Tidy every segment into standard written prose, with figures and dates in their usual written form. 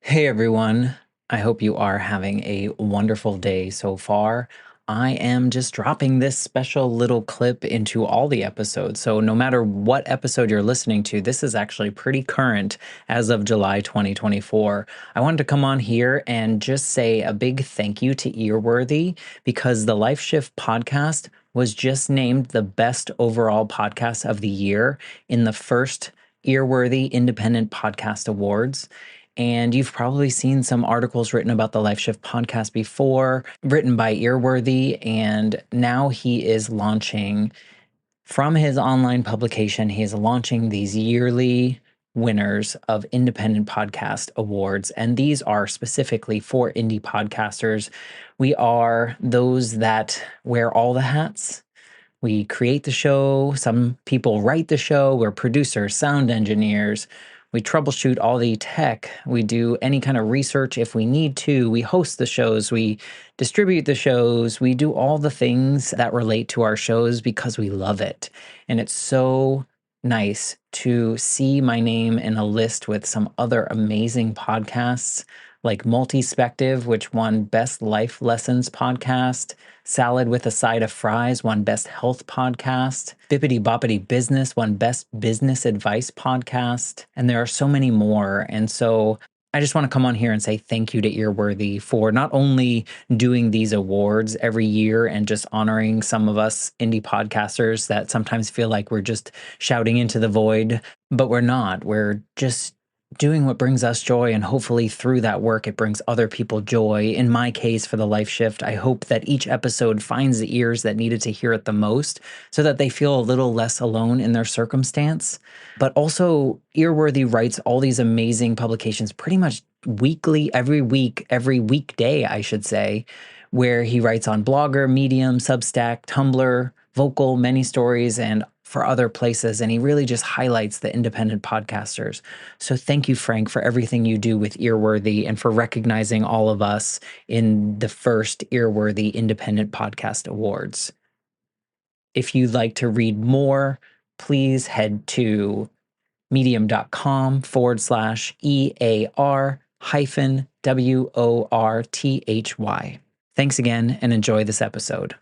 Hey everyone, I hope you are having a wonderful day so far. I am just dropping this special little clip into all the episodes. So, no matter what episode you're listening to, this is actually pretty current as of July 2024. I wanted to come on here and just say a big thank you to Earworthy because the Life Shift podcast was just named the best overall podcast of the year in the first Earworthy Independent Podcast Awards. And you've probably seen some articles written about the Life Shift podcast before, written by Earworthy. And now he is launching from his online publication, he is launching these yearly winners of independent podcast awards. And these are specifically for indie podcasters. We are those that wear all the hats. We create the show. Some people write the show. We're producers, sound engineers. We troubleshoot all the tech. We do any kind of research if we need to. We host the shows. We distribute the shows. We do all the things that relate to our shows because we love it. And it's so nice to see my name in a list with some other amazing podcasts like Multispective, which won Best Life Lessons Podcast. Salad with a Side of Fries won Best Health Podcast. Bippity Boppity Business won Best Business Advice Podcast. And there are so many more. And so I just want to come on here and say thank you to Earworthy for not only doing these awards every year and just honoring some of us indie podcasters that sometimes feel like we're just shouting into the void, but we're not. We're just doing what brings us joy, and hopefully through that work it brings other people joy. In my case, for the Life Shift, I hope that each episode finds the ears that needed to hear it the most so that they feel a little less alone in their circumstance. But also, Earworthy writes all these amazing publications pretty much weekly, every week, every weekday, I should say, where he writes on Blogger, Medium, Substack, Tumblr, Vocal, Many Stories, and for other places, and he really just highlights the independent podcasters. So thank you, Frank, for everything you do with Earworthy and for recognizing all of us in the first Earworthy Independent Podcast Awards. If you'd like to read more, please head to medium.com/EAR-WORTHY. Thanks again and enjoy this episode.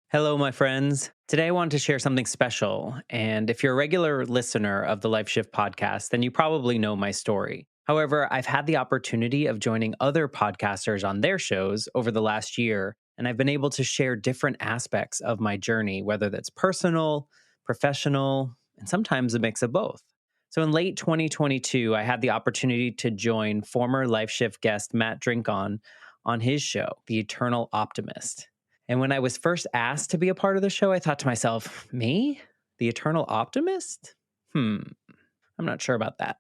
Hello, my friends. Today I wanted to share something special, and if you're a regular listener of the Life Shift podcast, then you probably know my story. However, I've had the opportunity of joining other podcasters on their shows over the last year, and I've been able to share different aspects of my journey, whether that's personal, professional, and sometimes a mix of both. So in late 2022, I had the opportunity to join former Life Shift guest Matt Drinkhahn on his show, The Eternal Optimist. And when I was first asked to be a part of the show, I thought to myself, me? The Eternal Optimist? I'm not sure about that.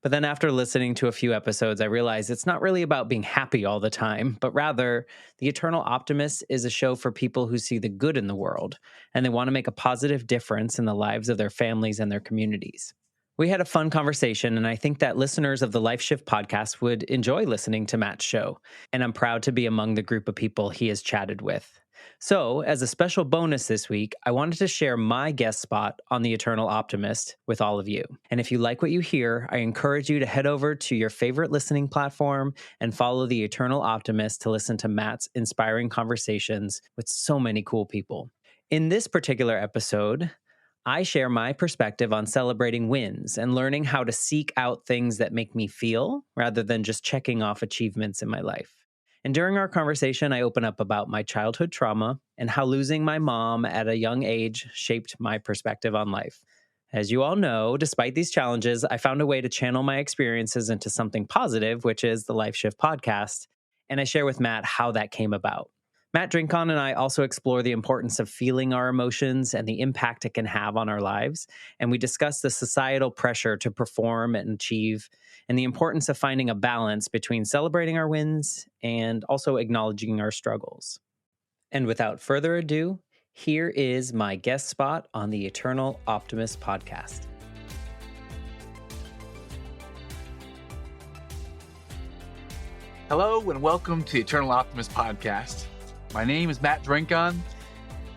But then after listening to a few episodes, I realized it's not really about being happy all the time, but rather, The Eternal Optimist is a show for people who see the good in the world, and they want to make a positive difference in the lives of their families and their communities. We had a fun conversation, and I think that listeners of the Life Shift podcast would enjoy listening to Matt's show, and I'm proud to be among the group of people he has chatted with. So, as a special bonus this week, I wanted to share my guest spot on The Eternal Optimist with all of you. And if you like what you hear, I encourage you to head over to your favorite listening platform and follow The Eternal Optimist to listen to Matt's inspiring conversations with so many cool people. In this particular episode, I share my perspective on celebrating wins and learning how to seek out things that make me feel rather than just checking off achievements in my life. And during our conversation, I open up about my childhood trauma and how losing my mom at a young age shaped my perspective on life. As you all know, despite these challenges, I found a way to channel my experiences into something positive, which is the Life Shift podcast, and I share with Matt how that came about. Matt Drinkhahn and I also explore the importance of feeling our emotions and the impact it can have on our lives. And we discuss the societal pressure to perform and achieve, and the importance of finding a balance between celebrating our wins and also acknowledging our struggles. And without further ado, here is my guest spot on the Eternal Optimist podcast. Hello and welcome to the Eternal Optimist podcast. My name is Matt Drinkhahn,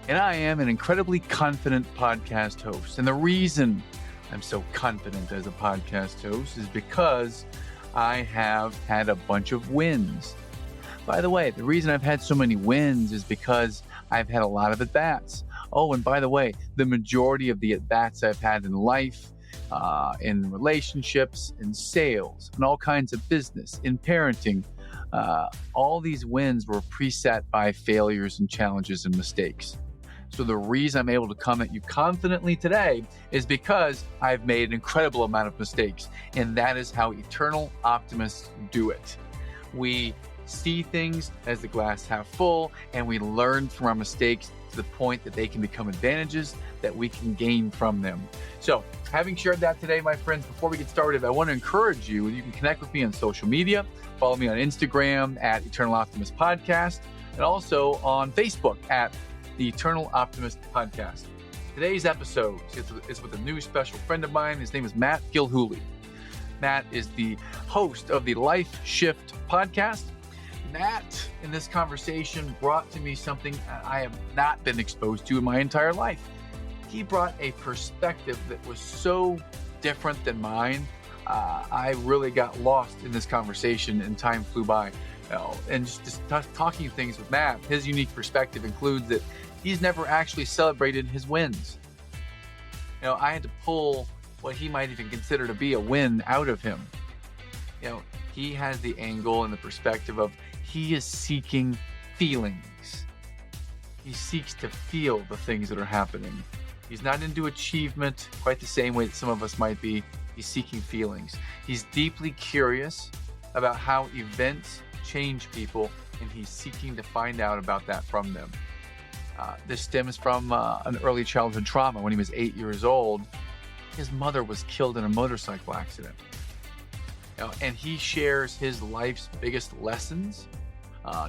and I am an incredibly confident podcast host. And the reason I'm so confident as a podcast host is because I have had a bunch of wins. By the way, the reason I've had so many wins is because I've had a lot of at-bats. Oh, and by the way, the majority of the at-bats I've had in life, in relationships, in sales, in all kinds of business, in parenting, all these wins were preset by failures and challenges and mistakes. So the reason I'm able to come at you confidently today is because I've made an incredible amount of mistakes, and that is how eternal optimists do it. We see things as the glass half full, and we learn from our mistakes to the point that they can become advantages that we can gain from them. So, having shared that today, my friends, before we get started, I want to encourage you. You can connect with me on social media. Follow me on Instagram at Eternal Optimist Podcast, and also on Facebook at the Eternal Optimist Podcast. Today's episode is with a new special friend of mine. His name is Matt Gilhooly. Matt is the host of the Life Shift podcast. Matt, in this conversation, brought to me something I have not been exposed to in my entire life. He brought a perspective that was so different than mine. I really got lost in this conversation and time flew by. And just talking things with Matt, his unique perspective includes that he's never actually celebrated his wins. I had to pull what he might even consider to be a win out of him. He has the angle and the perspective of he is seeking feelings. He seeks to feel the things that are happening. He's not into achievement quite the same way that some of us might be. He's seeking feelings. He's deeply curious about how events change people, and he's seeking to find out about that from them. This stems from an early childhood trauma. When he was 8 years old, his mother was killed in a motorcycle accident. And he shares his life's biggest lessons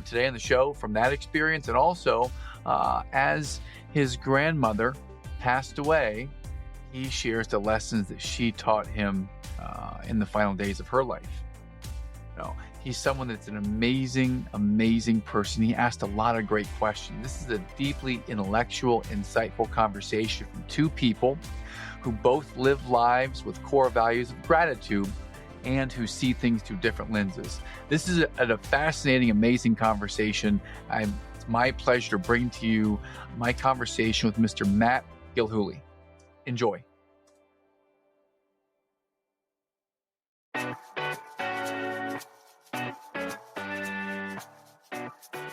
today on the show from that experience. And also, as his grandmother passed away, he shares the lessons that she taught him in the final days of her life. He's someone that's an amazing, amazing person. He asked a lot of great questions. This is a deeply intellectual, insightful conversation from two people who both live lives with core values of gratitude and who see things through different lenses. This is a fascinating, amazing conversation. It's my pleasure to bring to you my conversation with Mr. Matt Gilhooly. Enjoy.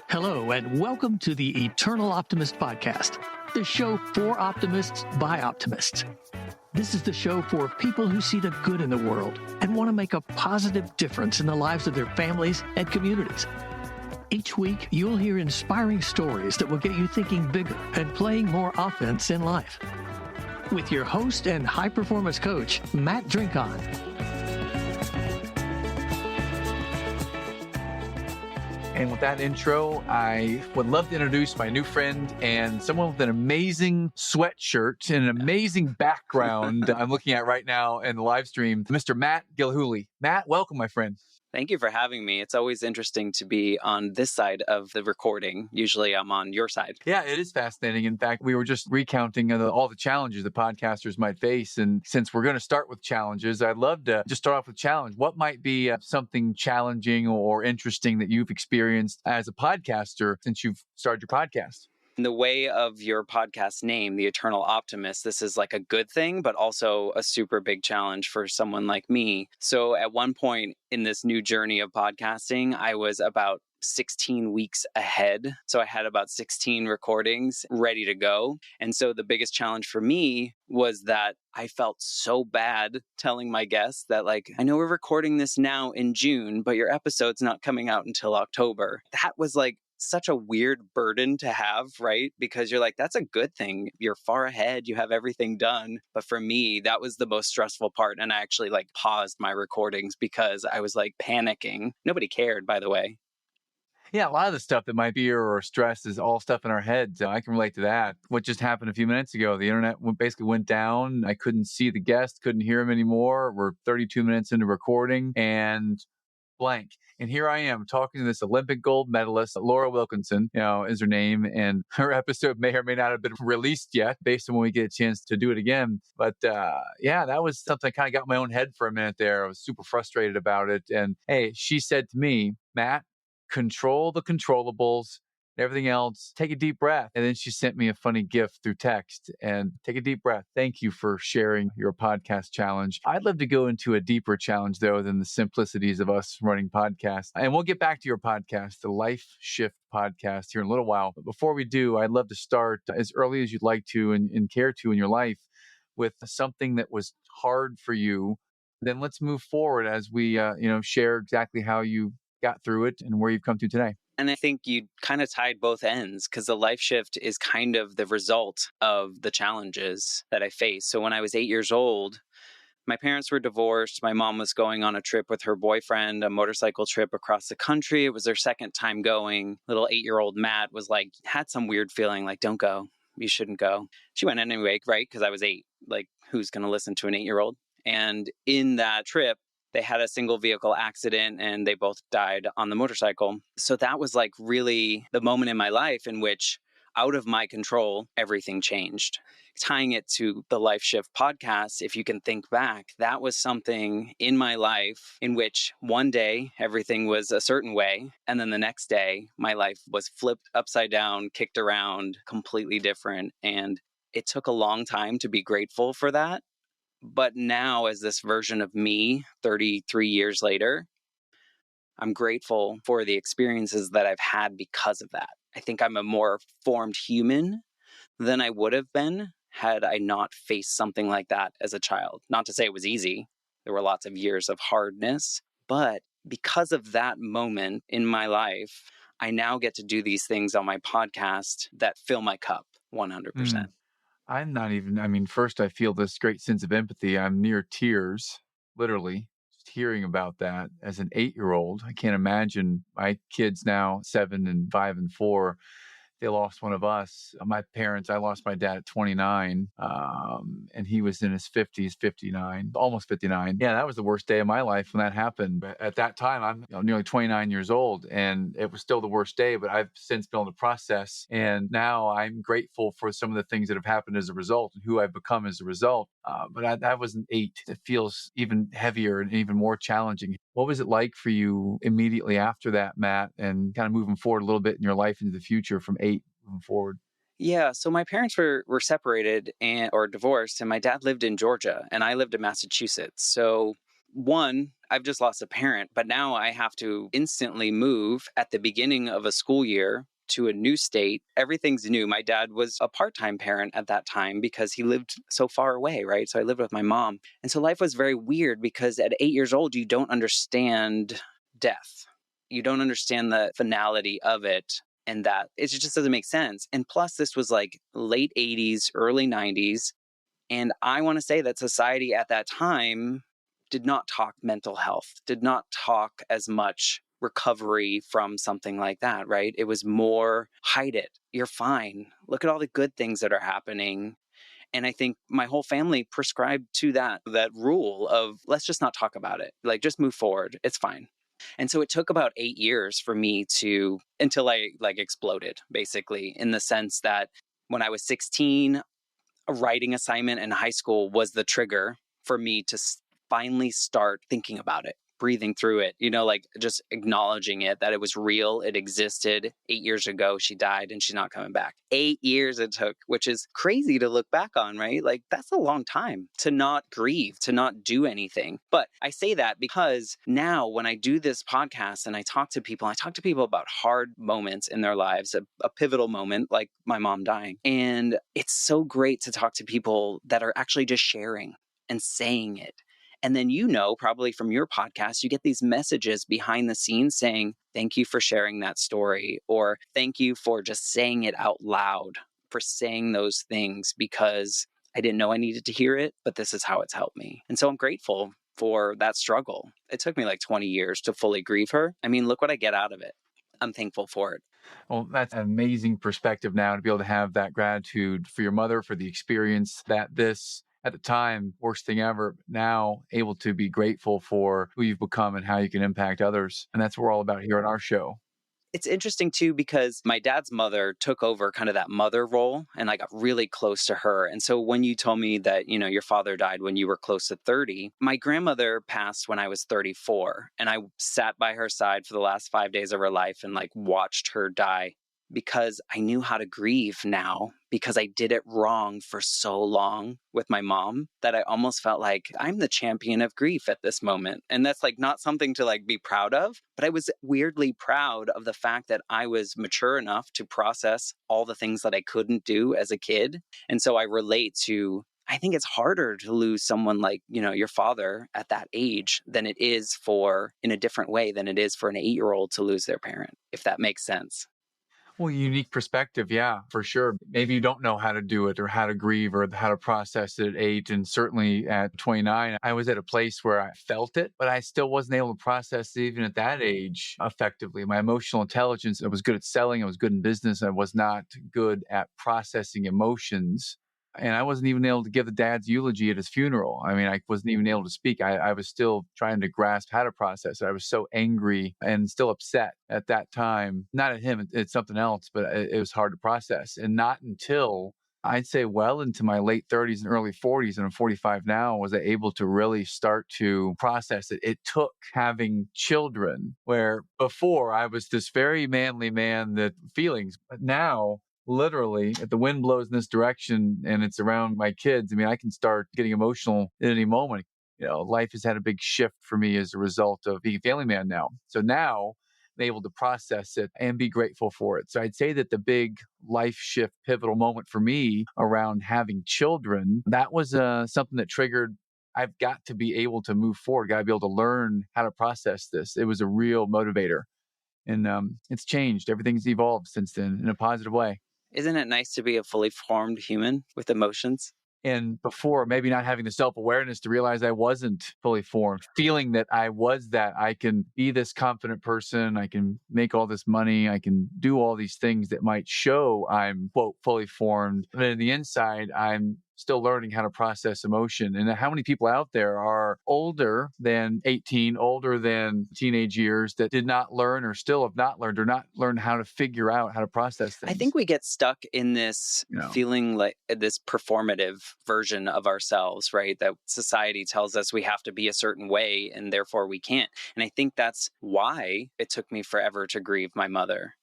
Hello, and welcome to the Eternal Optimist Podcast, the show for optimists by optimists. This is the show for people who see the good in the world and want to make a positive difference in the lives of their families and communities. Each week, you'll hear inspiring stories that will get you thinking bigger and playing more offense in life. With your host and high-performance coach, Matt Drinkhahn. And with that intro, I would love to introduce my new friend and someone with an amazing sweatshirt and an amazing background I'm looking at right now in the live stream, Mr. Matt Gilhooly. Matt, welcome, my friend. Thank you for having me. It's always interesting to be on this side of the recording. Usually I'm on your side. Yeah, it is fascinating. In fact, we were just recounting all the challenges that podcasters might face. And since we're going to start with challenges, I'd love to just start off with challenge. What might be something challenging or interesting that you've experienced as a podcaster since you've started your podcast? In the way of your podcast name, The Eternal Optimist, this is like a good thing, but also a super big challenge for someone like me. So at one point in this new journey of podcasting, I was about 16 weeks ahead. So I had about 16 recordings ready to go. And so the biggest challenge for me was that I felt so bad telling my guests that, I know we're recording this now in June, but your episode's not coming out until October. That was such a weird burden to have, right? Because you're that's a good thing. You're far ahead. You have everything done. But for me, that was the most stressful part. And I actually paused my recordings because I was panicking. Nobody cared, by the way. Yeah, a lot of the stuff that might be or stress is all stuff in our heads. I can relate to that. What just happened a few minutes ago, the internet basically went down. I couldn't see the guest, couldn't hear him anymore. We're 32 minutes into recording and blank. And here I am talking to this Olympic gold medalist, Laura Wilkinson, is her name. And her episode may or may not have been released yet based on when we get a chance to do it again. But yeah, that was something I kind of got in my own head for a minute there. I was super frustrated about it. And hey, she said to me, Matt, control the controllables. Everything else, take a deep breath. And then she sent me a funny gift through text and take a deep breath. Thank you for sharing your podcast challenge. I'd love to go into a deeper challenge, though, than the simplicities of us running podcasts. And we'll get back to your podcast, the Life Shift podcast, here in a little while. But before we do, I'd love to start as early as you'd like to and care to in your life with something that was hard for you. Then let's move forward as we, share exactly how you got through it and where you've come to today. And I think you kind of tied both ends because the life shift is kind of the result of the challenges that I faced. So when I was 8 years old, my parents were divorced. My mom was going on a trip with her boyfriend, a motorcycle trip across the country. It was their second time going. Little 8-year-old Matt was like, had some weird feeling like, don't go. You shouldn't go. She went anyway, right? Because I was 8. Like, who's going to listen to an 8-year-old? And in that trip, they had a single vehicle accident and they both died on the motorcycle. So that was like really the moment in my life in which, out of my control, everything changed. Tying it to the Life Shift podcast, if you can think back, that was something in my life in which one day everything was a certain way. And then the next day, my life was flipped upside down, kicked around, completely different. And it took a long time to be grateful for that. But now, as this version of me, 33 years later, I'm grateful for the experiences that I've had because of that. I think I'm a more formed human than I would have been had I not faced something like that as a child. Not to say it was easy. There were lots of years of hardness. But because of that moment in my life, I now get to do these things on my podcast that fill my cup 100%. I'm not even, first, I feel this great sense of empathy. I'm near tears, literally, just hearing about that as an 8-year-old. I can't imagine my kids now, 7 and 5 and 4. They lost one of us. My parents, I lost my dad at 29, and he was in his 50s, 59, almost 59. Yeah, that was the worst day of my life when that happened. But at that time, I'm nearly 29 years old, and it was still the worst day, but I've since been able to process. And now I'm grateful for some of the things that have happened as a result and who I've become as a result. But I was an 8. It feels even heavier and even more challenging. What was it like for you immediately after that, Matt, and kind of moving forward a little bit in your life into the future from 8 moving forward? Yeah, so my parents were separated or divorced, and my dad lived in Georgia and I lived in Massachusetts. So one, I've just lost a parent, but now I have to instantly move at the beginning of a school year to a new state. Everything's new. My dad was a part-time parent at that time because he lived so far away, right? So I lived with my mom. And so life was very weird because at 8 years old, you don't understand death. You don't understand the finality of it. And that it just doesn't make sense. And plus, this was like late 80s, early 90s. And I want to say that society at that time did not talk mental health, did not talk as much recovery from something like that, right? It was more hide it. You're fine. Look at all the good things that are happening. And I think my whole family prescribed to that rule of let's just not talk about it. Like just move forward. It's fine. And so it took about 8 years for me until I like exploded, basically, in the sense that when I was 16, a writing assignment in high school was the trigger for me to finally start thinking about it, breathing through it, like just acknowledging it, that it was real, it existed. 8 years ago, she died and she's not coming back. 8 years it took, which is crazy to look back on, right? Like that's a long time to not grieve, to not do anything. But I say that because now when I do this podcast and I talk to people about hard moments in their lives, a pivotal moment like my mom dying. And it's so great to talk to people that are actually just sharing and saying it. And then, probably from your podcast, you get these messages behind the scenes saying, thank you for sharing that story, or thank you for just saying it out loud, for saying those things because I didn't know I needed to hear it, but this is how it's helped me. And so I'm grateful for that struggle. It took me like 20 years to fully grieve her. I mean, look what I get out of it. I'm thankful for it. Well, that's an amazing perspective now to be able to have that gratitude for your mother, for the experience that this at the time, worst thing ever. Now, able to be grateful for who you've become and how you can impact others. And that's what we're all about here on our show. It's interesting too, because my dad's mother took over kind of that mother role, and I got really close to her. And so when you told me that, your father died when you were close to 30, my grandmother passed when I was 34. And I sat by her side for the last 5 days of her life and like watched her die, because I knew how to grieve now, because I did it wrong for so long with my mom, that I almost felt like I'm the champion of grief at this moment. And that's like not something to like be proud of, but I was weirdly proud of the fact that I was mature enough to process all the things that I couldn't do as a kid. And so I relate to, I think it's harder to lose someone like, your father at that age than it is in a different way than it is for an 8-year-old to lose their parent, if that makes sense. Well, unique perspective. Yeah, for sure. Maybe you don't know how to do it or how to grieve or how to process it at 8. And certainly at 29, I was at a place where I felt it, but I still wasn't able to process it even at that age effectively. My emotional intelligence, I was good at selling. I was good in business. I was not good at processing emotions. And I wasn't even able to give the dad's eulogy at his funeral. I mean, I wasn't even able to speak. I was still trying to grasp how to process it. I was so angry and still upset at that time. Not at him, it's something else, but it was hard to process. And not until I'd say well into my late 30s and early 40s, and I'm 45 now, was I able to really start to process it. It took having children, where before I was this very manly man that feelings, but now literally, if the wind blows in this direction and it's around my kids, I mean, I can start getting emotional at any moment. Life has had a big shift for me as a result of being a family man now. So now I'm able to process it and be grateful for it. So I'd say that the big life shift, pivotal moment for me around having children, that was something that triggered, I've got to be able to move forward, got to be able to learn how to process this. It was a real motivator. And it's changed. Everything's evolved since then in a positive way. Isn't it nice to be a fully formed human with emotions? And before, maybe not having the self-awareness to realize I wasn't fully formed, feeling that I was that. I can be this confident person. I can make all this money. I can do all these things that might show I'm, quote, fully formed. But in the inside, I'm still learning how to process emotion. And how many people out there are older than 18, older than teenage years, that did not learn or still have not learned or not learned how to figure out how to process things? I think we get stuck in this feeling like this performative version of ourselves, right? That society tells us we have to be a certain way and therefore we can't. And I think that's why it took me forever to grieve my mother.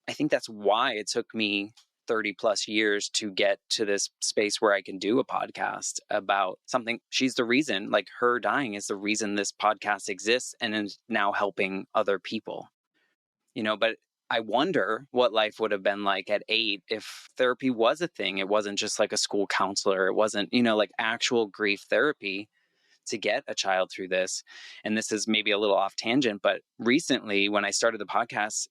I think that's why it took me 30 plus years to get to this space where I can do a podcast about something. She's the reason, like her dying is the reason this podcast exists and is now helping other people, but I wonder what life would have been like at 8 if therapy was a thing. It wasn't just like a school counselor. It wasn't, like actual grief therapy to get a child through this. And this is maybe a little off tangent, but recently when I started the podcast,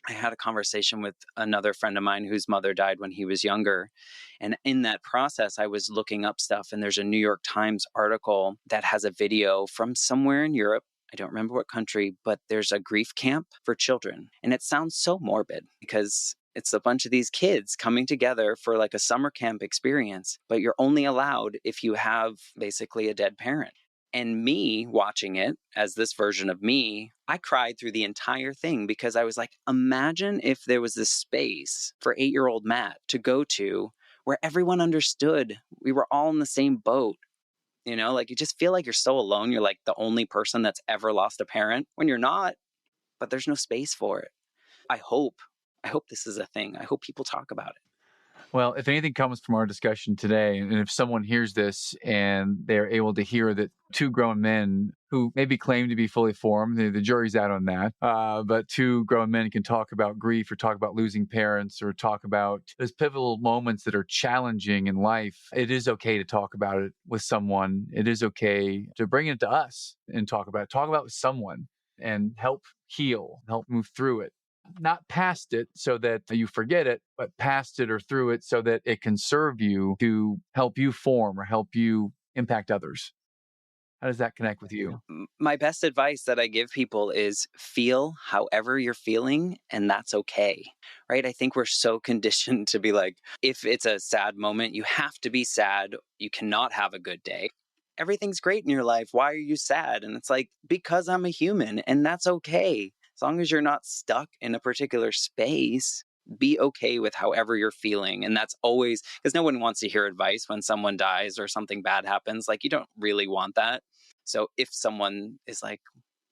I had a conversation with another friend of mine whose mother died when he was younger. And in that process, I was looking up stuff, and there's a New York Times article that has a video from somewhere in Europe. I don't remember what country, but there's a grief camp for children. And it sounds so morbid because it's a bunch of these kids coming together for like a summer camp experience, but you're only allowed if you have basically a dead parent. And me watching it as this version of me, I cried through the entire thing because I was like, imagine if there was this space for 8-year-old Matt to go to where everyone understood we were all in the same boat. Like you just feel like you're so alone. You're like the only person that's ever lost a parent when you're not, but there's no space for it. I hope this is a thing. I hope people talk about it. Well, if anything comes from our discussion today, and if someone hears this and they're able to hear that two grown men who maybe claim to be fully formed, the jury's out on that, but two grown men can talk about grief or talk about losing parents or talk about those pivotal moments that are challenging in life, it is okay to talk about it with someone. It is okay to bring it to us and talk about it with someone and help heal, help move through it. Not past it so that you forget it, but past it or through it so that it can serve you to help you form or help you impact others. How does that connect with you? My best advice that I give people is feel however you're feeling, and that's okay. Right? I think we're so conditioned to be like, if it's a sad moment, you have to be sad. You cannot have a good day. Everything's great in your life. Why are you sad? And it's like, because I'm a human, and that's okay. As long as you're not stuck in a particular space, be okay with however you're feeling. And that's always because no one wants to hear advice when someone dies or something bad happens. Like, you don't really want that. So if someone is like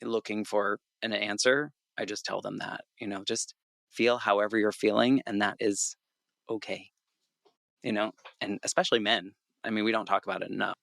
looking for an answer, I just tell them that, just feel however you're feeling, and that is okay, and especially men. I mean, we don't talk about it enough.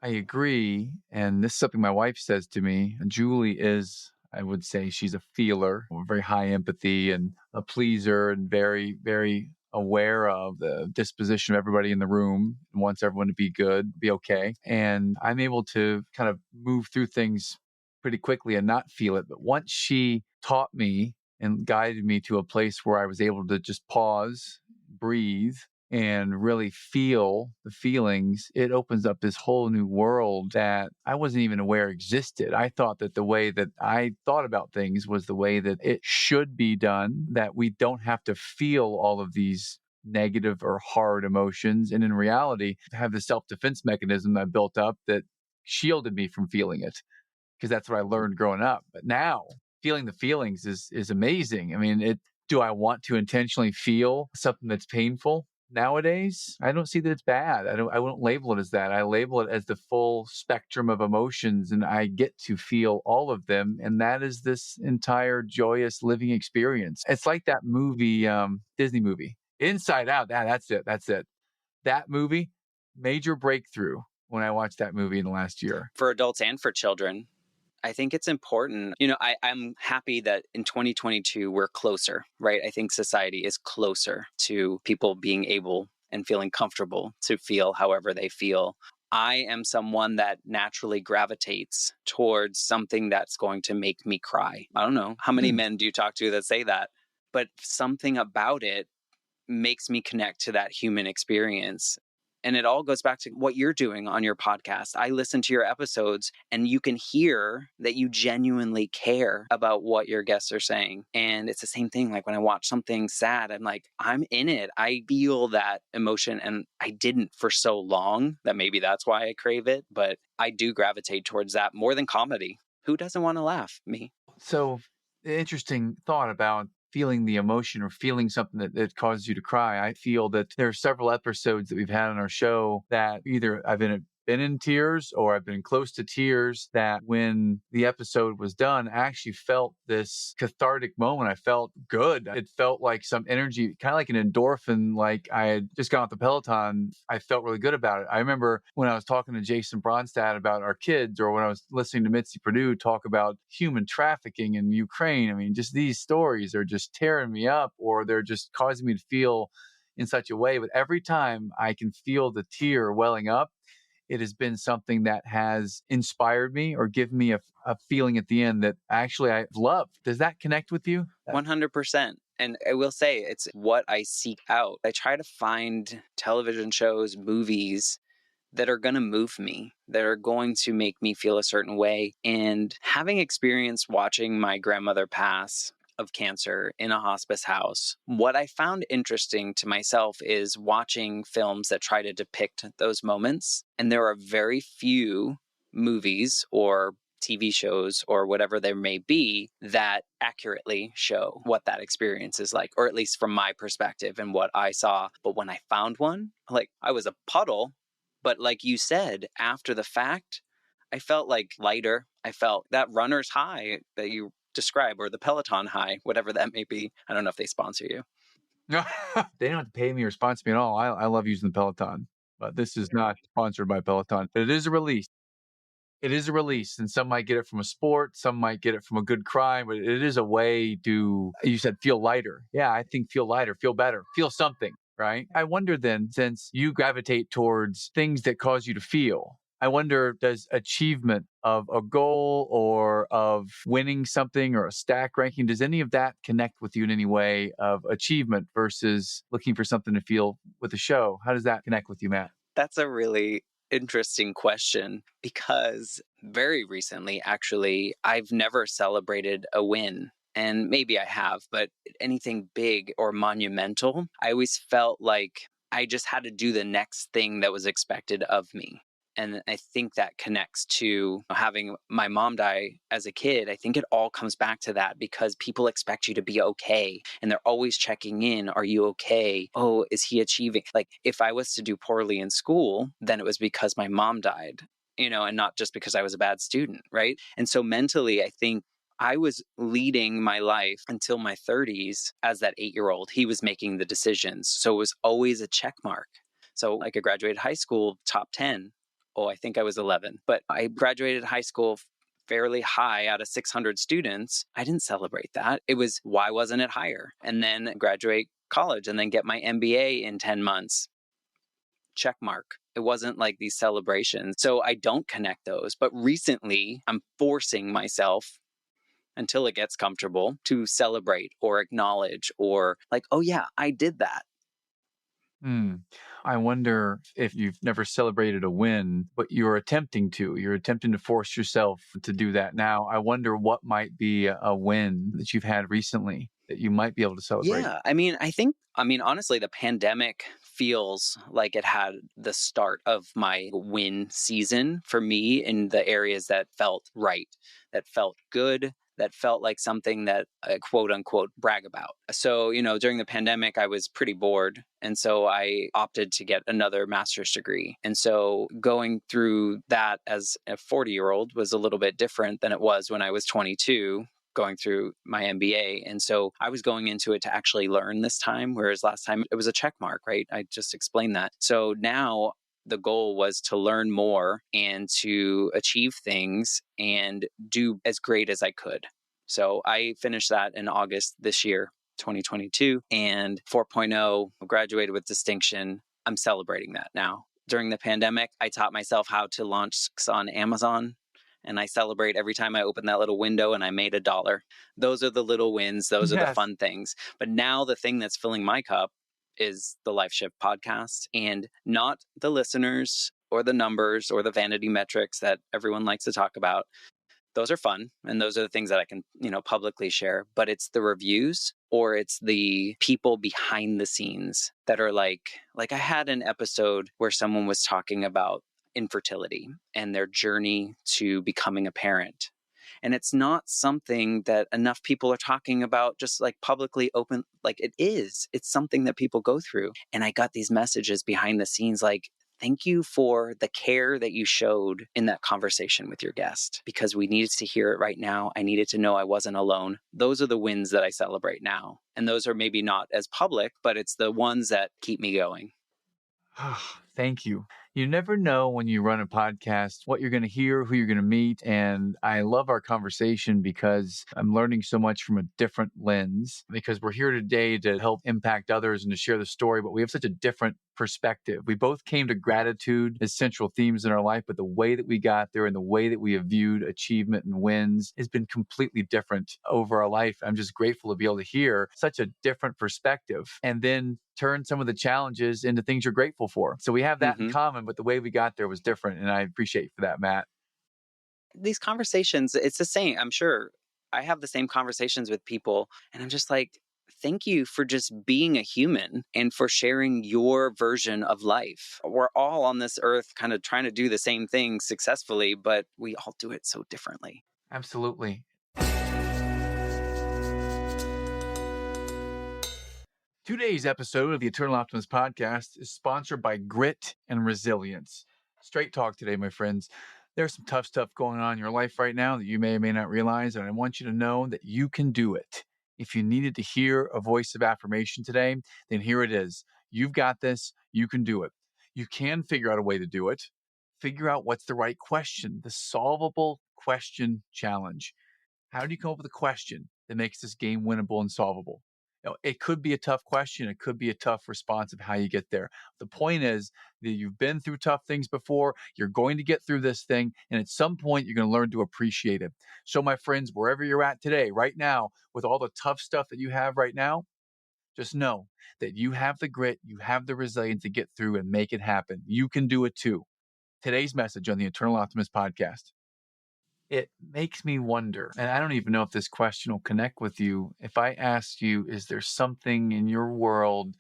I agree. And this is something my wife says to me. Julie is, I would say, she's a feeler, very high empathy and a pleaser, and very, very aware of the disposition of everybody in the room and wants everyone to be good, be okay. And I'm able to kind of move through things pretty quickly and not feel it. But once she taught me and guided me to a place where I was able to just pause, breathe, and really feel the feelings, it opens up this whole new world that I wasn't even aware existed. I thought that the way that I thought about things was the way that it should be done, that we don't have to feel all of these negative or hard emotions. And in reality, I have the self-defense mechanism I built up that shielded me from feeling it, because that's what I learned growing up. But now feeling the feelings is amazing. I mean, do I want to intentionally feel something that's painful? Nowadays, I don't see that it's bad. I won't label it as that. I label it as the full spectrum of emotions, and I get to feel all of them. And that is this entire joyous living experience. It's like that movie, Disney movie, Inside Out. That's it. That's it. That movie, major breakthrough when I watched that movie in the last year. For adults and for children, I think it's important. I'm happy that in 2022, we're closer, right? I think society is closer to people being able and feeling comfortable to feel however they feel. I am someone that naturally gravitates towards something that's going to make me cry. I don't know. How many men do you talk to that say that? But something about it makes me connect to that human experience. And it all goes back to what you're doing on your podcast. I listen to your episodes and you can hear that you genuinely care about what your guests are saying. And it's the same thing. Like when I watch something sad, I'm like, I'm in it. I feel that emotion. And I didn't for so long that maybe that's why I crave it. But I do gravitate towards that more than comedy. Who doesn't want to laugh? Me. So, interesting thought about feeling the emotion or feeling something that causes you to cry. I feel that there are several episodes that we've had on our show that either I've been in tears or I've been close to tears, that when the episode was done, I actually felt this cathartic moment. I felt good. It felt like some energy, kind of like an endorphin, like I had just got off the Peloton. I felt really good about it. I remember when I was talking to Jason Bronstadt about our kids, or when I was listening to Mitzi Perdue talk about human trafficking in Ukraine. I mean, just these stories are just tearing me up, or they're just causing me to feel in such a way. But every time I can feel the tear welling up, it has been something that has inspired me or given me a feeling at the end that actually I love. Does that connect with you? 100%. And I will say it's what I seek out. I try to find television shows, movies that are going to move me, that are going to make me feel a certain way. And having experience watching my grandmother pass of cancer in a hospice house, what I found interesting to myself is watching films that try to depict those moments. And there are very few movies or TV shows or whatever there may be that accurately show what that experience is like, or at least from my perspective and what I saw. But when I found one, like I was a puddle, but like you said, after the fact, I felt like lighter. I felt that runner's high that you describe, or the Peloton high, whatever that may be. I don't know if they sponsor you. No, they don't have to pay me or sponsor me at all. I love using the Peloton, but this is not sponsored by Peloton. But it is a release. It is a release, and some might get it from a sport, some might get it from a good crime, but it is a way to, you said, feel lighter. Yeah, I think feel lighter, feel better, feel something, right? I wonder then, since you gravitate towards things that cause you to feel, I wonder, does achievement of a goal or of winning something or a stack ranking, does any of that connect with you in any way, of achievement versus looking for something to feel with the show? How does that connect with you, Matt? That's a really interesting question because very recently, actually, I've never celebrated a win. And maybe I have, but anything big or monumental, I always felt like I just had to do the next thing that was expected of me. And I think that connects to having my mom die as a kid. I think it all comes back to that because people expect you to be okay. And they're always checking in. Are you okay? Oh, is he achieving? Like if I was to do poorly in school, then it was because my mom died, and not just because I was a bad student. Right. And so mentally, I think I was leading my life until my 30s as that 8-year-old. He was making the decisions. So it was always a check mark. So like I graduated high school, top 10. Oh, I think I was 11, but I graduated high school fairly high out of 600 students. I didn't celebrate that. It was, why wasn't it higher? And then graduate college and then get my MBA in 10 months. Check mark. It wasn't like these celebrations. So I don't connect those. But recently, I'm forcing myself until it gets comfortable to celebrate or acknowledge or like, oh yeah, I did that. I wonder if you've never celebrated a win, but you're attempting to. You're attempting to force yourself to do that now. I wonder what might be a win that you've had recently that you might be able to celebrate. Yeah. Honestly, the pandemic feels like it had the start of my win season for me in the areas that felt right, that felt good, that felt like something that I quote unquote brag about. So, during the pandemic, I was pretty bored. And so I opted to get another master's degree. And so going through that as a 40-year-old was a little bit different than it was when I was 22 going through my MBA. And so I was going into it to actually learn this time, whereas last time it was a check mark, right? I just explained that. So now the goal was to learn more and to achieve things and do as great as I could. So I finished that in August this year, 2022, and 4.0 graduated with distinction. I'm celebrating that now. During the pandemic, I taught myself how to launch on Amazon. And I celebrate every time I open that little window and I made $1. Those are the little wins. Those are the Yes. fun things. But now the thing that's filling my cup is the Life Shift podcast, and not the listeners or the numbers or the vanity metrics that everyone likes to talk about. Those are fun. And those are the things that I can, publicly share, but it's the reviews or it's the people behind the scenes that are like I had an episode where someone was talking about infertility and their journey to becoming a parent. And it's not something that enough people are talking about just like publicly open, like it is. It's something that people go through. And I got these messages behind the scenes like, thank you for the care that you showed in that conversation with your guest because we needed to hear it right now. I needed to know I wasn't alone. Those are the wins that I celebrate now. And those are maybe not as public, but it's the ones that keep me going. Thank you. You never know when you run a podcast what you're going to hear, who you're going to meet. And I love our conversation because I'm learning so much from a different lens because we're here today to help impact others and to share the story, but we have such a different perspective. We both came to gratitude as central themes in our life, but the way that we got there and the way that we have viewed achievement and wins has been completely different over our life. I'm just grateful to be able to hear such a different perspective and then turn some of the challenges into things you're grateful for. So we have that in common, but the way we got there was different. And I appreciate you for that, Matt. These conversations, it's the same. I'm sure I have the same conversations with people, and I'm just like, thank you for just being a human and for sharing your version of life. We're all on this earth kind of trying to do the same thing successfully, but we all do it so differently. Absolutely. Today's episode of the Eternal Optimist podcast is sponsored by Grit and Resilience. Straight talk today, my friends. There's some tough stuff going on in your life right now that you may or may not realize, and I want you to know that you can do it. If you needed to hear a voice of affirmation today, then here it is. You've got this. You can do it. You can figure out a way to do it. Figure out what's the right question, the solvable question challenge. How do you come up with a question that makes this game winnable and solvable? It could be a tough question. It could be a tough response of how you get there. The point is that you've been through tough things before. You're going to get through this thing. And at some point, you're going to learn to appreciate it. So my friends, wherever you're at today, right now, with all the tough stuff that you have right now, just know that you have the grit, you have the resilience to get through and make it happen. You can do it too. today's message on the Eternal Optimist podcast. It makes me wonder, and I don't even know if this question will connect with you. If I asked you, is there something in your world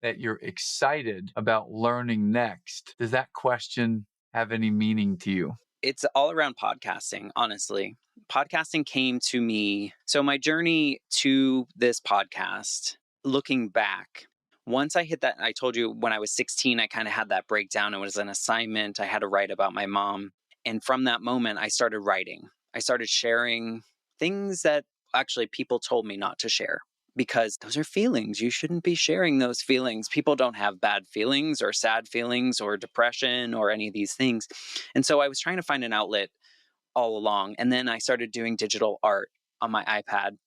that you're excited about learning next? Does that question have any meaning to you? It's all around podcasting, honestly. Podcasting came to me. So my journey to this podcast, looking back, once I hit that, I told you when I was 16, I kind of had that breakdown. It was an assignment. I had to write about my mom. And from that moment, I started writing. I started sharing things that actually people told me not to share because those are feelings. You shouldn't be sharing those feelings. People don't have bad feelings or sad feelings or depression or any of these things. And so I was trying to find an outlet all along. And then I started doing digital art on my iPad.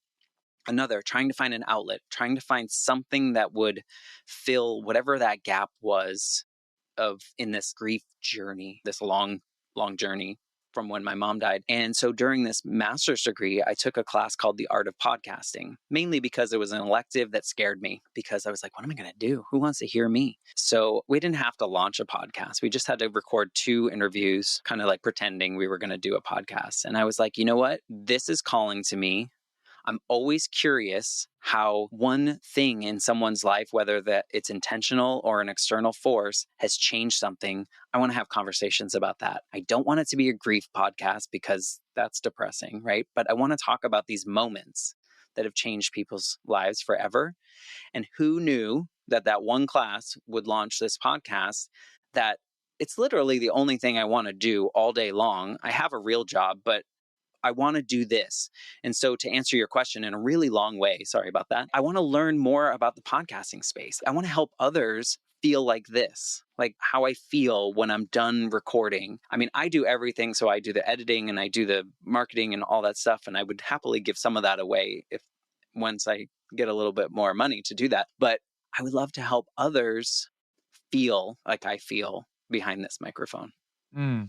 Trying to find an outlet, trying to find something that would fill whatever that gap was of in this grief journey, this long journey from when my mom died. And so during this master's degree, I took a class called The Art of Podcasting, mainly because it was an elective that scared me because I was like, what am I going to do? Who wants to hear me? So we didn't have to launch a podcast. We just had to record 2 interviews, kind of like pretending we were going to do a podcast. And I was like, you know what? This is calling to me. I'm always curious how one thing in someone's life, whether that it's intentional or an external force, has changed something. I want to have conversations about that. I don't want it to be a grief podcast because that's depressing, right? But I want to talk about these moments that have changed people's lives forever. And who knew that that one class would launch this podcast that it's literally the only thing I want to do all day long. I have a real job, but I want to do this. And so to answer your question in a really long way, sorry about that, I want to learn more about the podcasting space. I want to help others feel like this, like how I feel when I'm done recording. I mean, I do everything. So I do the editing and I do the marketing and all that stuff. And I would happily give some of that away if once I get a little bit more money to do that. But I would love to help others feel like I feel behind this microphone.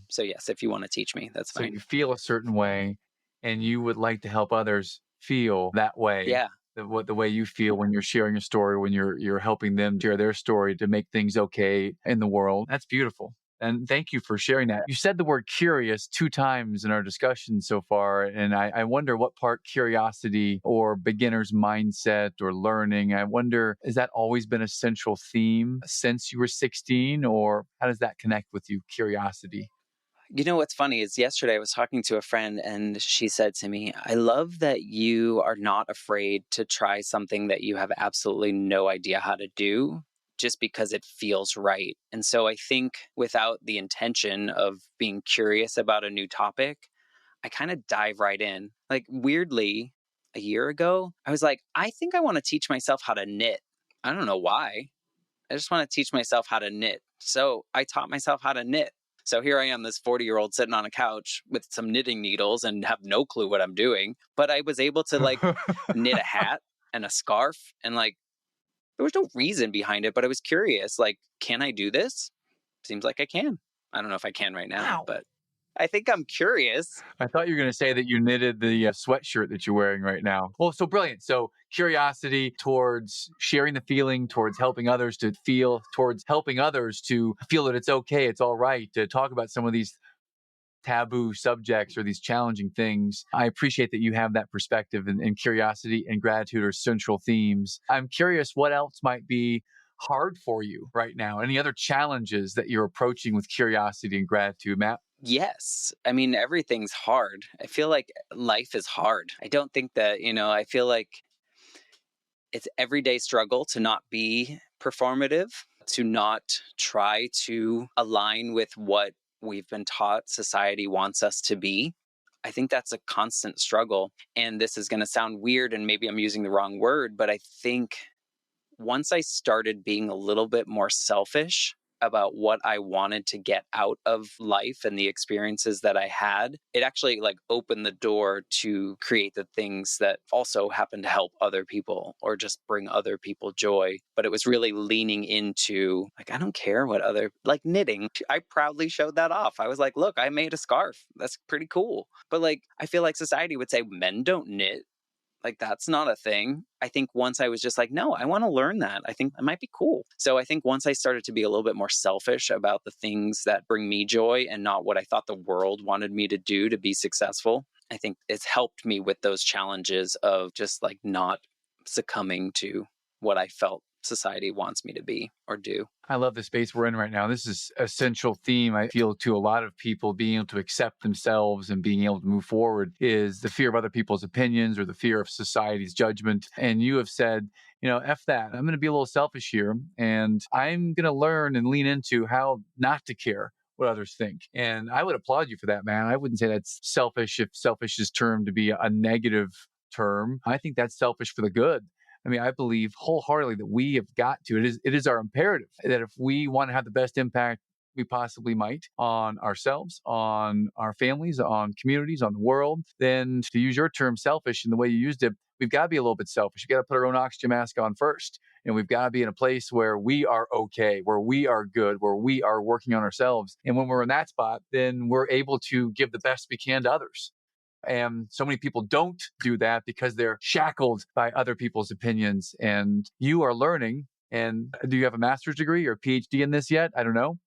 So yes, if you want to teach me, that's fine. So you feel a certain way and you would like to help others feel that way. Yeah. The way you feel when you're sharing a story, when you're helping them share their story to make things okay in the world. That's beautiful. And thank you for sharing that. You said the word curious 2 times in our discussion so far. And I wonder what part curiosity or beginner's mindset or learning, I wonder, has that always been a central theme since you were 16? Or how does that connect with you, curiosity? You know, what's funny is yesterday I was talking to a friend and she said to me, I love that you are not afraid to try something that you have absolutely no idea how to do just because it feels right. And so I think without the intention of being curious about a new topic, I kind of dive right in. Like weirdly, a year ago, I was like, I think I want to teach myself how to knit. I don't know why. I just want to teach myself how to knit. So I taught myself how to knit. So here I am, this 40-year-old sitting on a couch with some knitting needles and have no clue what I'm doing. But I was able to like knit a hat and a scarf. And like, there was no reason behind it, but I was curious, like, can I do this? Seems like I can. I don't know if I can right now, but I think I'm curious. I thought you were going to say that you knitted the sweatshirt that you're wearing right now. Well, so brilliant. So curiosity towards sharing the feeling, towards helping others to feel, towards helping others to feel that it's okay, it's all right to talk about some of these taboo subjects or these challenging things. I appreciate that you have that perspective, and curiosity and gratitude are central themes. I'm curious what else might be hard for you right now. Any other challenges that you're approaching with curiosity and gratitude, Matt? Yes. I mean, everything's hard. I feel like life is hard. I don't think that, I feel like it's everyday struggle to not be performative, to not try to align with what we've been taught society wants us to be. I think that's a constant struggle. And this is going to sound weird, and maybe I'm using the wrong word, but I think once I started being a little bit more selfish about what I wanted to get out of life and the experiences that I had, it actually like opened the door to create the things that also happen to help other people or just bring other people joy. But it was really leaning into like, I don't care what like knitting. I proudly showed that off. I was like, look, I made a scarf. That's pretty cool. But like, I feel like society would say men don't knit. Like, that's not a thing. I think once I was just like, no, I want to learn that. I think it might be cool. So I think once I started to be a little bit more selfish about the things that bring me joy and not what I thought the world wanted me to do to be successful, I think it's helped me with those challenges of just like not succumbing to what I felt society wants me to be or do. I love the space we're in right now. This is a central theme, I feel, to a lot of people being able to accept themselves and being able to move forward is the fear of other people's opinions or the fear of society's judgment. And you have said, F that. I'm going to be a little selfish here and I'm going to learn and lean into how not to care what others think. And I would applaud you for that, man. I wouldn't say that's selfish if selfish is termed to be a negative term. I think that's selfish for the good. I mean, I believe wholeheartedly that we have got to, it is our imperative that if we want to have the best impact we possibly might on ourselves, on our families, on communities, on the world, then to use your term selfish in the way you used it, we've got to be a little bit selfish. We've got to put our own oxygen mask on first. And we've got to be in a place where we are okay, where we are good, where we are working on ourselves. And when we're in that spot, then we're able to give the best we can to others. And so many people don't do that because they're shackled by other people's opinions. And you are learning. And do you have a master's degree or a PhD in this yet? I don't know.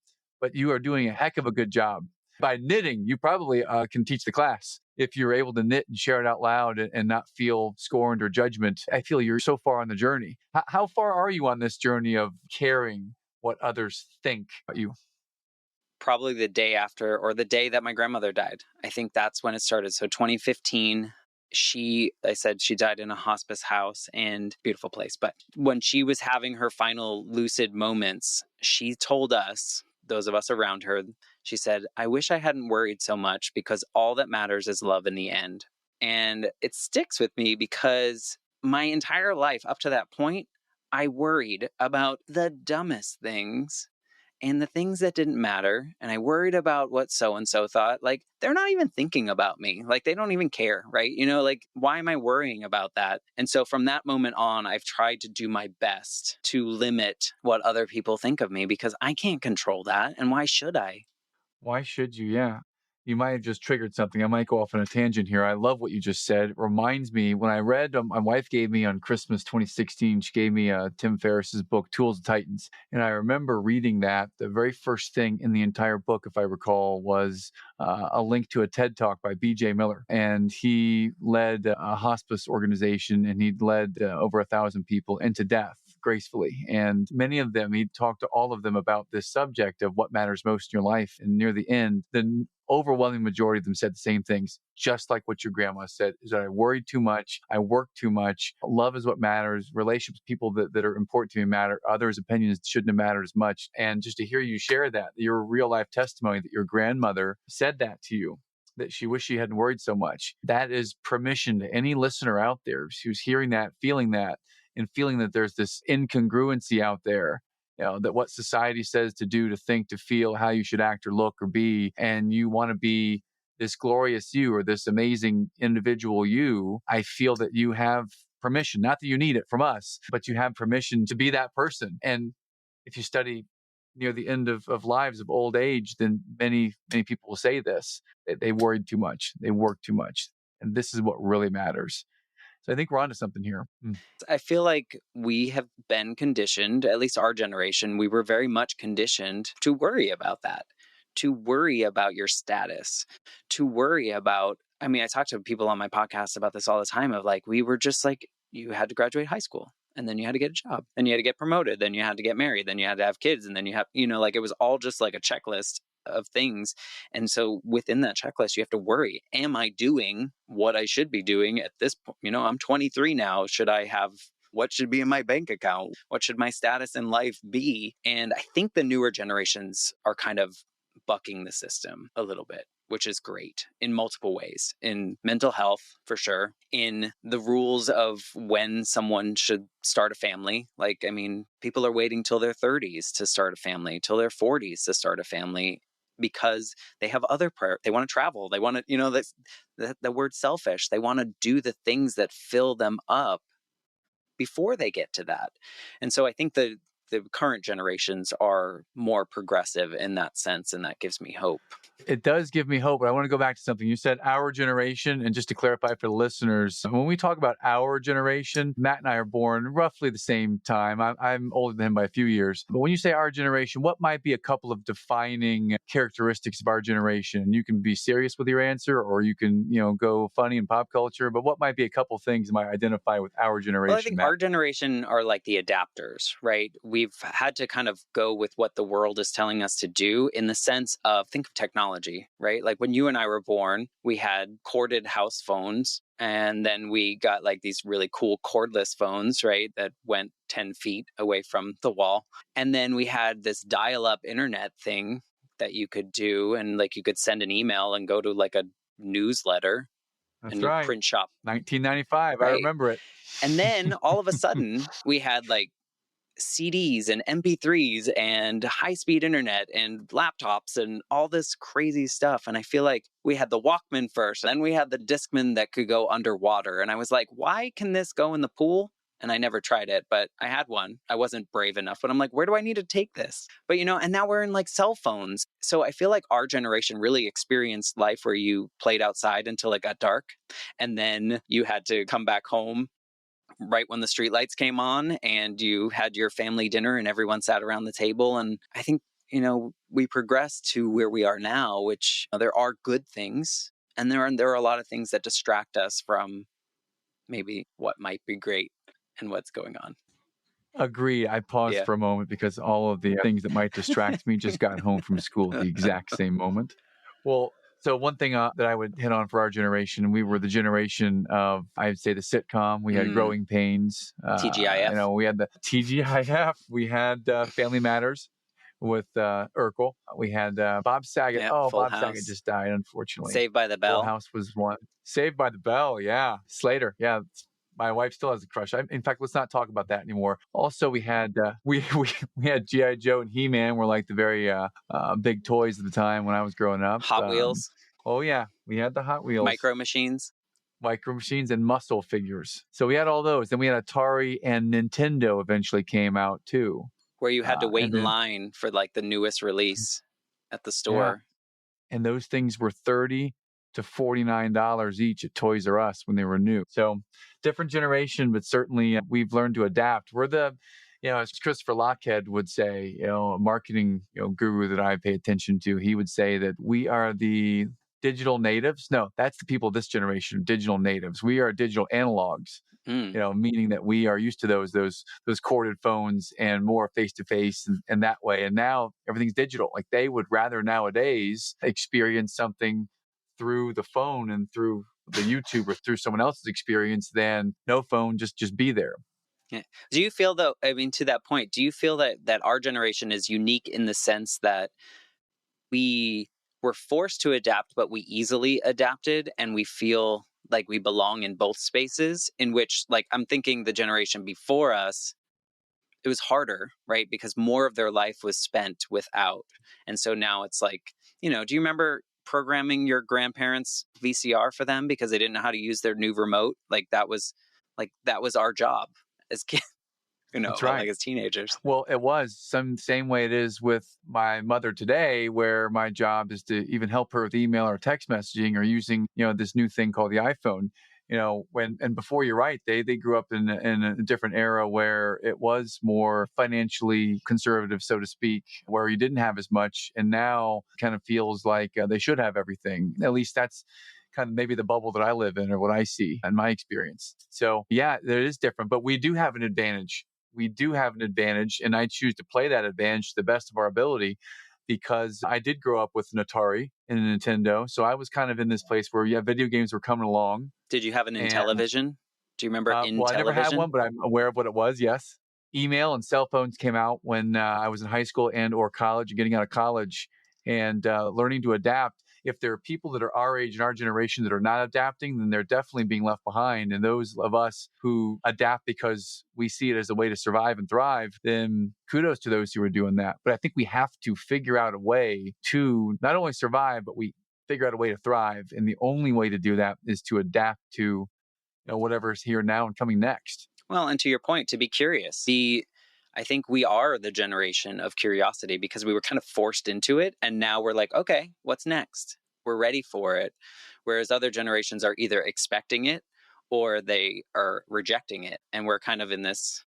But you are doing a heck of a good job. By knitting, you probably can teach the class if you're able to knit and share it out loud and not feel scorned or judgment. I feel you're so far on the journey. How far are you on this journey of caring what others think about you? Probably the day after or the day that my grandmother died. I think that's when it started. So 2015, I said she died in a hospice house and beautiful place. But when she was having her final lucid moments, she told us, those of us around her, she said, I wish I hadn't worried so much because all that matters is love in the end. And it sticks with me because my entire life up to that point, I worried about the dumbest things and the things that didn't matter. And I worried about what so-and-so thought. Like, they're not even thinking about me. Like, they don't even care, right? Like, why am I worrying about that? And so from that moment on, I've tried to do my best to limit what other people think of me because I can't control that. And why should I? Why should you? Yeah. You might have just triggered something. I might go off on a tangent here. I love what you just said. It reminds me when I read, my wife gave me on Christmas 2016, she gave me Tim Ferriss's book, Tools of Titans. And I remember reading that. The very first thing in the entire book, if I recall, was a link to a TED Talk by B.J. Miller. And he led a hospice organization and he'd led over 1,000 people into death gracefully. And many of them, he talked to all of them about this subject of what matters most in your life. And near the end, the overwhelming majority of them said the same things, just like what your grandma said, is that I worried too much. I worked too much. Love is what matters. Relationships, people that are important to me matter. Others' opinions shouldn't have mattered as much. And just to hear you share that, your real life testimony that your grandmother said that to you, that she wished she hadn't worried so much. That is permission to any listener out there who's hearing that, and feeling that there's this incongruency out there, that what society says to do, to think, to feel, how you should act or look or be, and you want to be this glorious you or this amazing individual you. I feel that you have permission, not that you need it from us, but you have permission to be that person. And if you study near the end of lives of old age, then many people will say this, that they worried too much, they worked too much, and this is what really matters. So I think we're onto something here. I feel like we have been conditioned, at least our generation, we were very much conditioned to worry about that, to worry about your status, to worry about, I talk to people on my podcast about this all the time of like, we were just like, you had to graduate high school and then you had to get a job, then you had to get promoted, then you had to get married, then you had to have kids, and then you have, like it was all just like a checklist of things. And so within that checklist, you have to worry, am I doing what I should be doing at this point? I'm 23 now. What should be in my bank account? What should my status in life be? And I think the newer generations are kind of bucking the system a little bit, which is great in multiple ways. In mental health, for sure. In the rules of when someone should start a family. Like, people are waiting till their 30s to start a family, till their 40s to start a family, because they have other they want to travel. They want to, the word selfish. They want to do the things that fill them up before they get to that. And so I think the current generations are more progressive in that sense, and that gives me hope. It does give me hope, but I want to go back to something. You said our generation, and just to clarify for the listeners, when we talk about our generation, Matt and I are born roughly the same time. I'm older than him by a few years. But when you say our generation, what might be a couple of defining characteristics of our generation? And you can be serious with your answer, or you can, go funny in pop culture. But what might be a couple things you might identify with our generation, Well, I think Matt? our generation are like the adapters, right? We've had to kind of go with what the world is telling us to do in the sense of, think of technology, right? Like when you and I were born, we had corded house phones, and then we got like these really cool cordless phones, right? That went 10 feet away from the wall. And then we had this dial-up internet thing that you could do, and like you could send an email and go to like a newsletter That's in your right. print shop. 1995. Right. I remember it. And then all of a sudden, we had like CDs and MP3s and high speed internet and laptops and all this crazy stuff. And I feel like we had the Walkman first, then we had the Discman that could go underwater. And I was like, why can this go in the pool? And I never tried it, but I had one. I wasn't brave enough, but I'm like, where do I need to take this? But, and now we're in like cell phones. So I feel like our generation really experienced life where you played outside until it got dark. And then you had to come back home right when the streetlights came on, and you had your family dinner and everyone sat around the table. And I think, we progressed to where we are now, which there are good things, and there are a lot of things that distract us from maybe what might be great and what's going on. Agreed. I paused for a moment because all of the things that might distract me just got home from school at the exact same moment. Well, so one thing that I would hit on for our generation, we were the generation of, I'd say, the sitcom. We had Growing Pains. TGIF. We had the TGIF. We had Family Matters with Urkel. We had Bob Saget. Yep, Bob Full House. Saget just died, unfortunately. Saved by the Bell. Full House was one. Saved by the Bell, yeah. Slater, yeah. My wife still has a crush. In fact, let's not talk about that anymore. Also, we had we had G.I. Joe and He-Man were like the very big toys at the time when I was growing up. Hot Wheels. Oh yeah, we had the Hot Wheels, Micro Machines, and muscle figures. So we had all those. Then we had Atari, and Nintendo eventually came out too, where you had to wait in line for like the newest release at the store. Yeah. And those things were $30 to $49 each at Toys R Us when they were new. So different generation, but certainly we've learned to adapt. We're the, as Christopher Lochhead would say, a marketing guru that I pay attention to, he would say that we are the digital natives. No, that's the people of this generation, digital natives. We are digital analogs. Meaning that we are used to those corded phones and more face to face and that way. And now everything's digital. Like they would rather nowadays experience something through the phone and through the YouTube or through someone else's experience than no phone, just be there. Yeah. Do you feel though, to that point, do you feel that our generation is unique in the sense that we were forced to adapt, but we easily adapted, and we feel like we belong in both spaces, in which, like, I'm thinking the generation before us, it was harder, right? Because more of their life was spent without. And so now it's like, do you remember programming your grandparents' VCR for them because they didn't know how to use their new remote? That was our job as kids. That's right. Like as teenagers. Well, it was same way it is with my mother today, where my job is to even help her with email or text messaging or using, this new thing called the iPhone. Before, you're right, they grew up in a different era where it was more financially conservative, so to speak, where you didn't have as much, and now kind of feels like they should have everything. At least that's kind of maybe the bubble that I live in or what I see in my experience. So yeah, it is different, but we do have an advantage. And I choose to play that advantage to the best of our ability, because I did grow up with an Atari and a Nintendo. So I was kind of in this place where, video games were coming along. Did you have an Intellivision? Do you remember Intellivision? I never had one, but I'm aware of what it was, yes. Email and cell phones came out when I was in high school and or college, getting out of college, and learning to adapt. If there are people that are our age and our generation that are not adapting, then they're definitely being left behind. And those of us who adapt because we see it as a way to survive and thrive, then kudos to those who are doing that. But I think we have to figure out a way to not only survive, but we figure out a way to thrive. And the only way to do that is to adapt to whatever's here now and coming next. Well, and to your point, to be curious. I I think we are the generation of curiosity because we were kind of forced into it. And now we're like, okay, what's next? We're ready for it. Whereas other generations are either expecting it or they are rejecting it. And we're kind of in this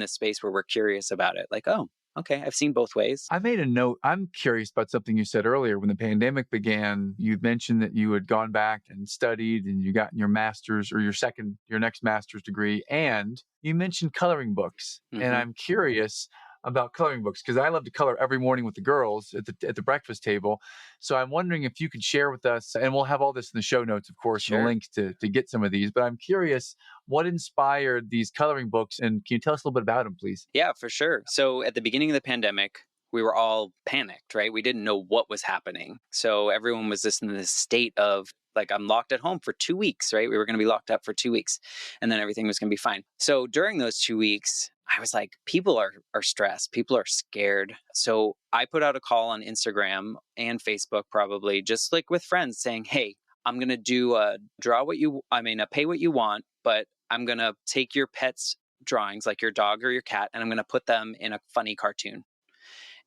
space where we're curious about it. Like, oh, okay, I've seen both ways. I made a note. I'm curious about something you said earlier. When the pandemic began, you mentioned that you had gone back and studied and you got your master's or your next master's degree. And you mentioned coloring books. Mm-hmm. And I'm curious about coloring books because I love to color every morning with the girls at the breakfast table. So I'm wondering if you could share with us, and we'll have all this in the show notes, of course, and the Sure. links to get some of these. But I'm curious what inspired these coloring books, and can you tell us a little bit about them, please? Yeah, for sure. So at the beginning of the pandemic, we were all panicked, right? We didn't know what was happening. So everyone was just in this state of like, I'm locked at home for 2 weeks, right? We were going to be locked up for 2 weeks and then everything was going to be fine. So during those 2 weeks, I was like, people are stressed. People are scared. So I put out a call on Instagram and Facebook, probably just like with friends saying, hey, I'm going to do a pay what you want, but I'm going to take your pet's drawings, like your dog or your cat, and I'm going to put them in a funny cartoon.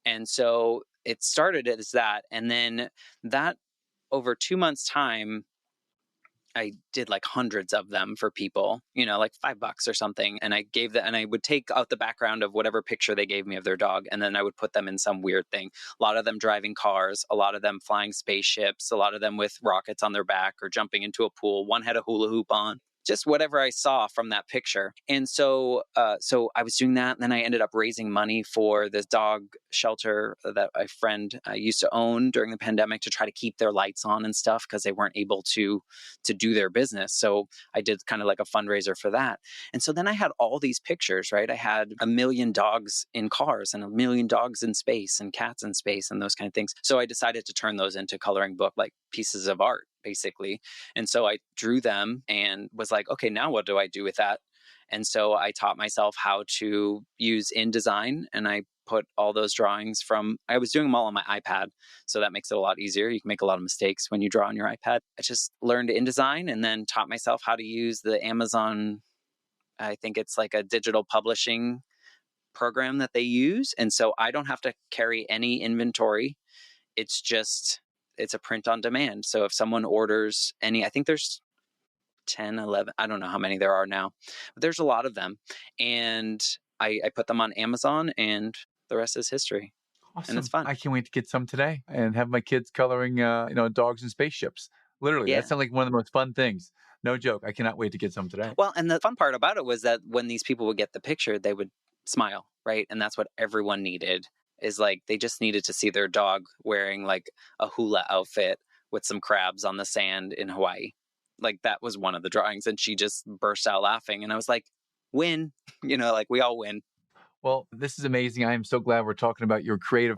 And so it started as that. And then that over 2 months' time, I did like hundreds of them for people, like $5 or something. And I gave that, and I would take out the background of whatever picture they gave me of their dog. And then I would put them in some weird thing. A lot of them driving cars, a lot of them flying spaceships, a lot of them with rockets on their back or jumping into a pool. One had a hula hoop on. Just whatever I saw from that picture. And so I was doing that. And then I ended up raising money for this dog shelter that a friend used to own during the pandemic to try to keep their lights on and stuff because they weren't able to do their business. So I did kind of like a fundraiser for that. And so then I had all these pictures, right? I had 1 million dogs in cars and 1 million dogs in space and cats in space and those kind of things. So I decided to turn those into coloring book, like pieces of art, basically. And so I drew them and was like, okay, now what do I do with that? And so I taught myself how to use InDesign, and I put all those drawings I was doing them all on my iPad. So that makes it a lot easier. You can make a lot of mistakes when you draw on your iPad. I just learned InDesign and then taught myself how to use the Amazon, I think it's like a digital publishing program that they use. And so I don't have to carry any inventory. It's a print on demand. So if someone orders I think there's 10, 11, I don't know how many there are now, but there's a lot of them. And I put them on Amazon and the rest is history. Awesome. And it's fun. I can't wait to get some today and have my kids coloring, dogs and spaceships. Literally, Yeah. that sounds like one of the most fun things. No joke. I cannot wait to get some today. Well, and the fun part about it was that when these people would get the picture, they would smile, right? And that's what everyone needed, is like they just needed to see their dog wearing like a hula outfit with some crabs on the sand in Hawaii. Like that was one of the drawings. And she just burst out laughing. And I was like, win, like we all win. Well, this is amazing. I am so glad we're talking about your creative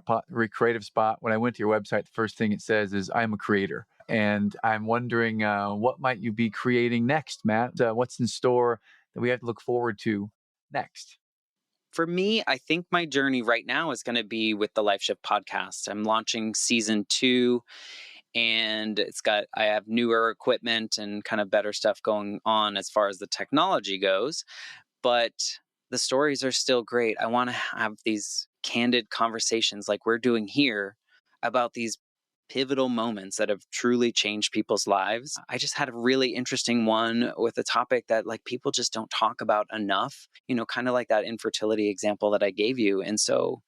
spot. When I went to your website, the first thing it says is I'm a creator. And I'm wondering, what might you be creating next, Matt? What's in store that we have to look forward to next? For me, I think my journey right now is going to be with the Life Shift podcast. I'm launching season 2, and I have newer equipment and kind of better stuff going on as far as the technology goes. But the stories are still great. I want to have these candid conversations like we're doing here about these pivotal moments that have truly changed people's lives. I just had a really interesting one with a topic that like people just don't talk about enough, kind of like that infertility example that I gave you. And so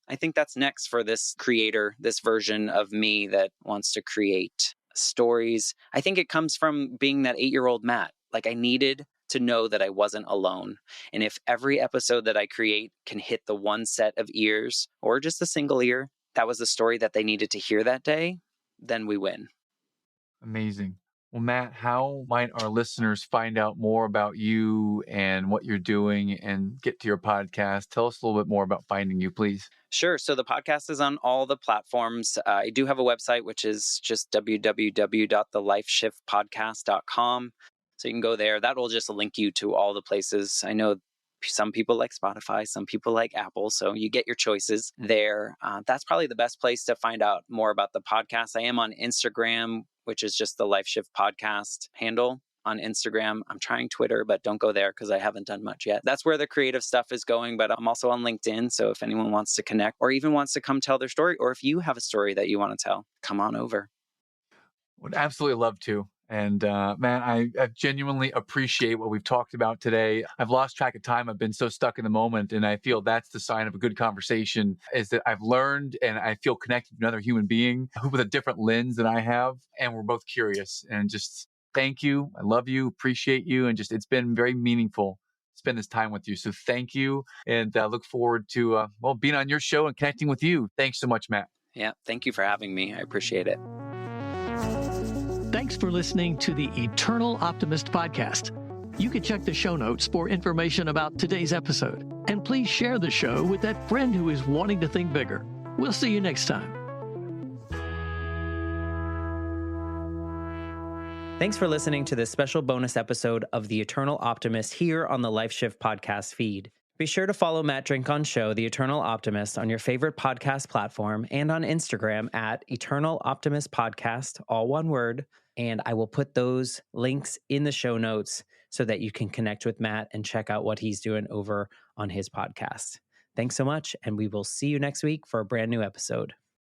I think that's next for this creator, this version of me that wants to create stories. I think it comes from being that 8-year-old Matt. Like I needed to know that I wasn't alone. And if every episode that I create can hit the one set of ears or just a single ear, that was the story that they needed to hear that day, then we win. Amazing. Well, Matt, how might our listeners find out more about you and what you're doing and get to your podcast? Tell us a little bit more about finding you, please. Sure. So the podcast is on all the platforms. I do have a website, which is just www.thelifeshiftpodcast.com. So you can go there. That will just link you to all the places. I know some people like Spotify, some people like Apple. So you get your choices there. That's probably the best place to find out more about the podcast. I am on Instagram, which is just the Life Shift podcast handle. on Instagram. I'm trying Twitter, but don't go there because I haven't done much yet. That's where the creative stuff is going, but I'm also on LinkedIn. So if anyone wants to connect or even wants to come tell their story, or if you have a story that you want to tell, come on over. Would absolutely love to. And man, I genuinely appreciate what we've talked about today. I've lost track of time. I've been so stuck in the moment. And I feel that's the sign of a good conversation, is that I've learned and I feel connected to another human being who with a different lens than I have. And we're both curious. And just thank you. I love you, appreciate you. And just, it's been very meaningful to spend this time with you. So thank you. And look forward to, being on your show and connecting with you. Thanks so much, Matt. Yeah, thank you for having me. I appreciate it. Thanks for listening to the Eternal Optimist podcast. You can check the show notes for information about today's episode. And please share the show with that friend who is wanting to think bigger. We'll see you next time. Thanks for listening to this special bonus episode of The Eternal Optimist here on the LifeShift podcast feed. Be sure to follow Matt Drinkhahn's show, The Eternal Optimist, on your favorite podcast platform and on Instagram at Eternal Optimist Podcast, all one word. And I will put those links in the show notes so that you can connect with Matt and check out what he's doing over on his podcast. Thanks so much, and we will see you next week for a brand new episode.